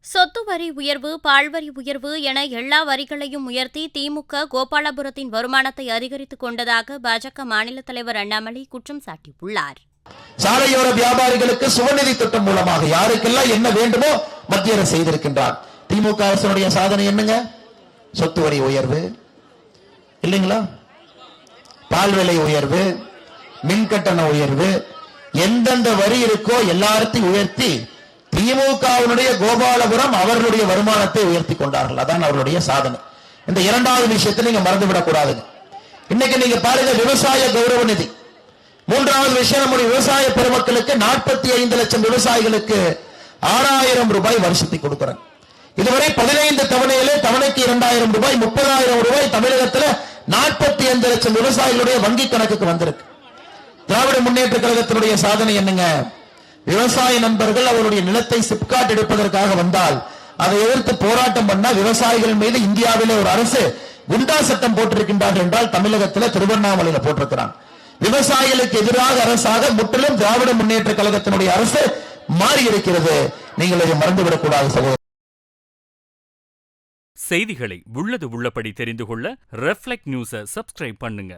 சொத்து வரி உயர்வு, பால்வரி உயர்வு என எல்லா வரிகளையும் உயர்த்தி திமுக கோபாலபுரத்தின் வருமானத்தை அதிகரித்துக் கொண்டதாக பாஜக மாநில தலைவர் அண்ணாமலை குற்றம் சாட்டியுள்ளார். சாலையோர வியாபாரிகளுக்கு சுவநிதி திட்டம் மூலமாக யாருக்கெல்லாம் என்ன வேண்டுமோ மத்திய அரசு செய்திருக்கின்றார். திமுக அரசுடைய சாதனை என்னங்க? சொத்து வரி உயர்வு இல்லைங்களா, பால் விலை உயர்வு, மின்கட்டண உயர்வு, எந்தெந்த வரி இருக்கோ எல்லாத்தையும் உயர்த்தி திமுகவினுடைய கோபாலபுரம் அவர்களுடைய வருமானத்தை உயர்த்தி கொண்டார்கள். அதான் அவர்களுடைய சாதனை. இந்த இரண்டாவது விஷயத்தை நீங்க மறந்துவிடக் கூடாது. இன்னைக்கு நீங்க பாருங்க, விவசாய கௌரவ நிதி. மூன்றாவது விஷயம், நம்முடைய விவசாய பெருமக்களுக்கு 45 லட்சம் விவசாயிகளுக்கு 6000 ரூபாய் வருஷத்துக்கு கொடுக்கிறாங்க. இதுவரை 15 தவணையிலே தவணைக்கு 2000 ரூபாய், 30,000 ரூபாய் தமிழகத்தில் 45 லட்சம் விவசாயிகளுடைய வங்கி கணக்குக்கு வந்திருக்கு. திராவிட முன்னேற்ற கழகத்தினுடைய சாதனை என்னங்க? விவசாய நண்பர்கள் அவருடைய நிலத்தை சிப்காட் எடுப்பதற்காக வந்தால் அதை எதிர்த்து போராட்டம் பண்ண விவசாயிகள் மீது இந்தியாவிலே ஒரு அரசு குண்டா சட்டம் போட்டிருக்கின்றார்கள் என்றால் தமிழகத்தில் திருவண்ணாமலையில போட்டிருக்கிறான். விவசாயிகளுக்கு எதிராக அரசாக முற்றிலும் திராவிட முன்னேற்ற கழகத்தினுடைய அரசு மாறி இருக்கிறது. நீங்கள் இதை மறந்துவிடக் கூடாது சகோதரர். செய்திகளை உள்ளது உள்ளபடி தெரிந்து கொள்ள ரெஃப்ளெக்ட் நியூஸை சப்ஸ்கிரைப் பண்ணுங்க.